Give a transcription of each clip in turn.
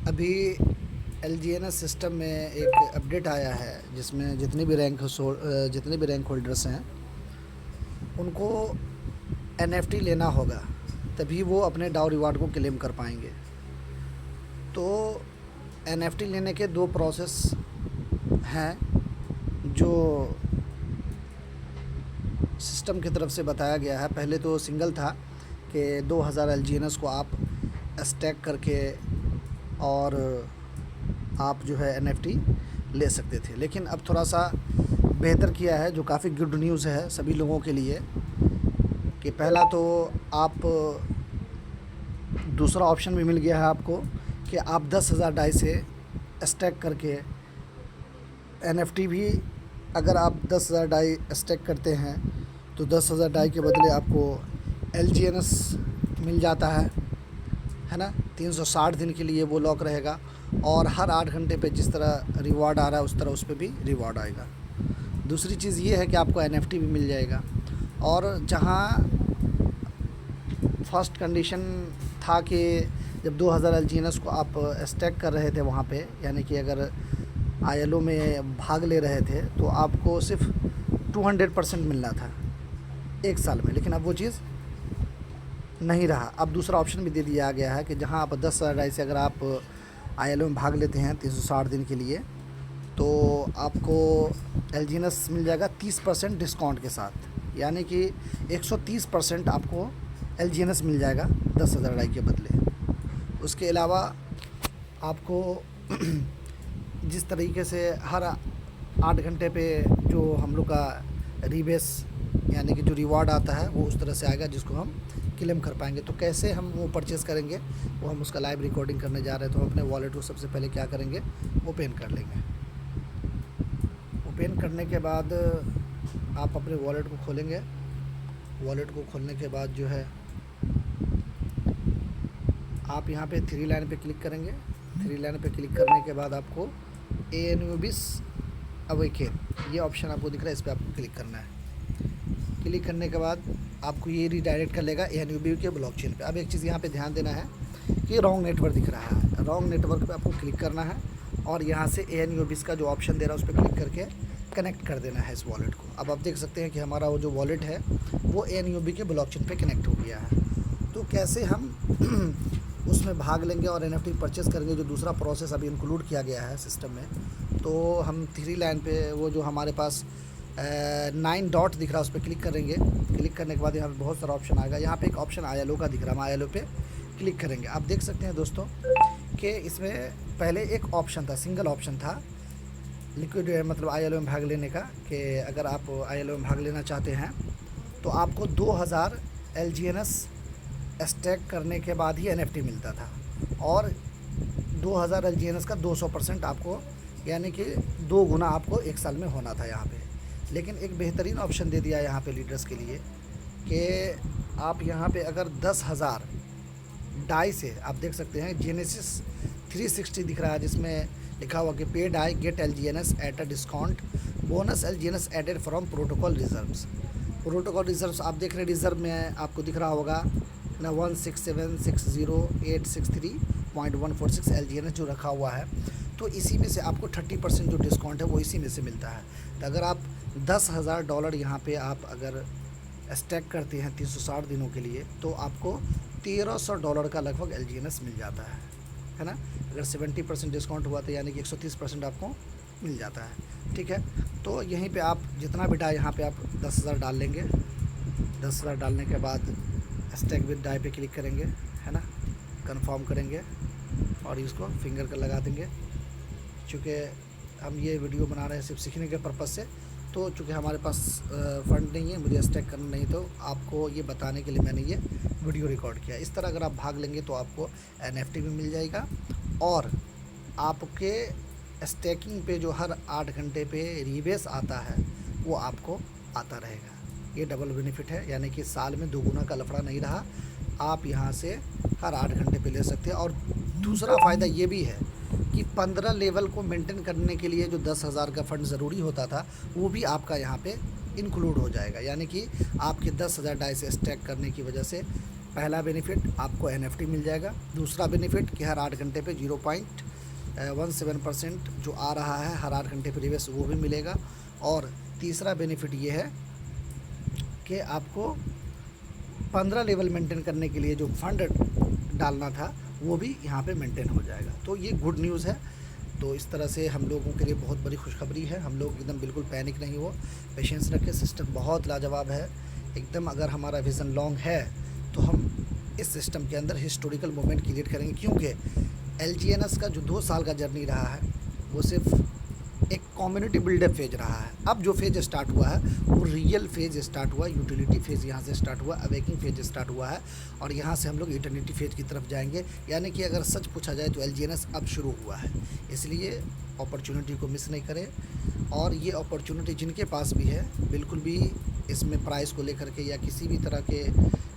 अभी एलजीएनएस सिस्टम में एक अपडेट आया है जिसमें जितने भी रैंक होल्डर्स हैं उनको एनएफटी लेना होगा, तभी वो अपने डाउ रिवार्ड को क्लेम कर पाएंगे। तो एनएफटी लेने के दो प्रोसेस हैं जो सिस्टम की तरफ से बताया गया है। पहले तो सिंगल था कि 2000 एलजीएनएस को आप स्टैक करके और आप जो है एनएफटी ले सकते थे, लेकिन अब थोड़ा सा बेहतर किया है, जो काफ़ी गुड न्यूज़ है सभी लोगों के लिए। कि पहला तो आप दूसरा ऑप्शन भी मिल गया है आपको कि आप 10,000 डाई से स्टैक करके एनएफटी भी, अगर आप 10,000 डाई स्टैक करते हैं तो 10,000 डाई के बदले आपको एलजीएनएस मिल जाता है ना। 360 दिन के लिए वो लॉक रहेगा और हर 8 घंटे पे जिस तरह रिवॉर्ड आ रहा है उस तरह उस पर भी रिवॉर्ड आएगा। दूसरी चीज़ ये है कि आपको एनएफटी भी मिल जाएगा। और जहाँ फर्स्ट कंडीशन था कि जब 2000 एलजीएनएस को आप स्टैक कर रहे थे वहाँ पे, यानी कि अगर आईएलओ में भाग ले रहे थे तो आपको सिर्फ 200% मिलना था एक साल में, लेकिन अब वो चीज़ नहीं रहा। अब दूसरा ऑप्शन भी दे दिया गया है कि जहां आप 10,000 डाई से अगर आप आईएलओ में भाग लेते हैं 360 दिन के लिए, तो आपको एलजीएनएस मिल जाएगा 30% डिस्काउंट के साथ, यानी कि 130% आपको एलजीएनएस मिल जाएगा 10,000 डाई के बदले। उसके अलावा आपको जिस तरीके से हर 8 घंटे पे जो हम लोग का रीबेस यानी कि जो रिवॉर्ड आता है वो उस तरह से आएगा जिसको हम क्लेम कर पाएंगे। तो कैसे हम वो परचेज़ करेंगे, वो हम उसका लाइव रिकॉर्डिंग करने जा रहे हैं। तो हम अपने वॉलेट को सबसे पहले क्या करेंगे, ओपन कर लेंगे। ओपन करने के बाद आप अपने वॉलेट को खोलेंगे। वॉलेट को खोलने के बाद जो है आप यहाँ पे 3 लाइन पे क्लिक करेंगे। 3 लाइन पे क्लिक करने के बाद आपको एएनयूबिस अवेकेन ये ऑप्शन आपको दिख रहा है, इस पर आपको क्लिक करना है। क्लिक करने के बाद आपको ये रीडायरेक्ट कर लेगा एएनयूबी के ब्लॉकचेन पे। अब एक चीज़ यहाँ पे ध्यान देना है कि रॉन्ग नेटवर्क दिख रहा है, रॉन्ग नेटवर्क पे आपको क्लिक करना है और यहाँ से एएनयूबी का जो ऑप्शन दे रहा है उस पर क्लिक करके कनेक्ट कर देना है इस वॉलेट को। अब आप देख सकते हैं कि हमारा वो जो वॉलेट है वो एएनयूबी के ब्लॉकचेन पे कनेक्ट हो गया है। तो कैसे हम उसमें भाग लेंगे और एनएफटी परचेस करेंगे, जो दूसरा प्रोसेस अभी इंक्लूड किया गया है सिस्टम में। तो हम 3 लाइन पे वो जो हमारे पास 9 डॉट दिख रहा है उस पर क्लिक करेंगे। क्लिक करने के बाद यहाँ पे बहुत सारा ऑप्शन आएगा। यहाँ पे एक ऑप्शन आईएलओ का दिख रहा है, हम आईएलओ पे क्लिक करेंगे। आप देख सकते हैं दोस्तों कि इसमें पहले एक ऑप्शन था, सिंगल ऑप्शन था लिक्विड मतलब आईएलओ में भाग लेने का, कि अगर आप आईएलओ में भाग लेना चाहते हैं तो आपको 2000 एलजीएनएस स्टैक करने के बाद ही एनएफटी मिलता था, और 2000 एलजीएनएस का 200% आपको, यानी कि 2 गुना आपको एक साल में होना था यहाँ पे। लेकिन एक बेहतरीन ऑप्शन दे दिया है यहाँ पे लीडर्स के लिए कि आप यहाँ पे अगर 10,000 डाई से, आप देख सकते हैं जेनेसिस 360 दिख रहा है जिसमें लिखा हुआ कि pay DAI get LGNS at a discount bonus LGNS added from protocol reserves. Protocol reserves आप देख रहे हैं, रिजर्व में आपको दिख रहा होगा ना 16760,863.146 एलजीएनएस जो रखा हुआ है। तो इसी में से आपको 30% जो डिस्काउंट है वो इसी में से मिलता है। तो अगर आप $10,000 यहाँ पे आप अगर स्टैक करते हैं 360 दिनों के लिए, तो आपको $1,300 का लगभग एलजीएनएस मिल जाता है ना। अगर 70% डिस्काउंट हुआ तो यानी कि 130% आपको मिल जाता है। ठीक है, तो यहीं पे आप जितना भी डाई यहाँ पे आप 10,000 डाल लेंगे। 10,000 डालने के बाद स्टैक विद डाई पे क्लिक करेंगे, है ना, कंफर्म करेंगे और इसको फिंगर कर लगा देंगे। चूँकि हम ये वीडियो बना रहे हैं सिर्फ सीखने के पर्पज़ से, तो चूँकि हमारे पास फ़ंड नहीं है, मुझे स्टैक करना नहीं, तो आपको ये बताने के लिए मैंने ये वीडियो रिकॉर्ड किया। इस तरह अगर आप भाग लेंगे तो आपको एनएफटी भी मिल जाएगा और आपके स्टैकिंग पे जो हर 8 घंटे पे रीबेस आता है वो आपको आता रहेगा। ये डबल बेनिफिट है, यानी कि साल में 2 गुना का लफड़ा नहीं रहा। आप यहाँ से हर 8 घंटे पे ले सकते हैं। और दूसरा फ़ायदा ये भी है कि 15 लेवल को मेंटेन करने के लिए जो 10,000 का फ़ंड ज़रूरी होता था वो भी आपका यहाँ पे इंक्लूड हो जाएगा। यानी कि आपके 10,000 डाई से स्टैक करने की वजह से पहला बेनिफिट आपको NFT मिल जाएगा। दूसरा बेनिफिट कि हर 8 घंटे पे 0.17% जो आ रहा है हर 8 घंटे पे रिवर्स वो भी मिलेगा। और तीसरा बेनिफिट ये है कि आपको 15 लेवल मेंटेन करने के लिए जो फंड डालना था वो भी यहाँ पे मेंटेन हो जाएगा। तो ये गुड न्यूज़ है। तो इस तरह से हम लोगों के लिए बहुत बड़ी खुशखबरी है। हम लोग एकदम बिल्कुल पैनिक नहीं हो, पेशेंस रखें। सिस्टम बहुत लाजवाब है एकदम। अगर हमारा विज़न लॉन्ग है तो हम इस सिस्टम के अंदर हिस्टोरिकल मोमेंट क्रिएट करेंगे, क्योंकि LGNS का जो 2 साल का जर्नी रहा है वो सिर्फ एक कम्युनिटी बिल्डअप फेज रहा है। अब जो फेज स्टार्ट हुआ है वो रियल फेज स्टार्ट हुआ, यूटिलिटी फेज यहाँ से स्टार्ट हुआ, अवेकिंग फेज स्टार्ट हुआ है और यहाँ से हम लोग इटर्निटी फेज की तरफ जाएंगे। यानी कि अगर सच पूछा जाए तो LGNS अब शुरू हुआ है। इसलिए अपॉर्चुनिटी को मिस नहीं करें। और ये अपॉर्चुनिटी जिनके पास भी है, बिल्कुल भी इसमें प्राइस को लेकर के या किसी भी तरह के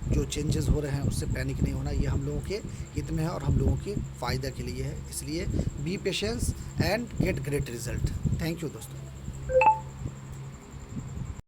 जो चेंजेस हो रहे हैं उससे पैनिक नहीं होना। ये हम लोगों के हित में है और हम लोगों के फ़ायदा के लिए है। इसलिए B patience and get great result. Thank you दोस्तों।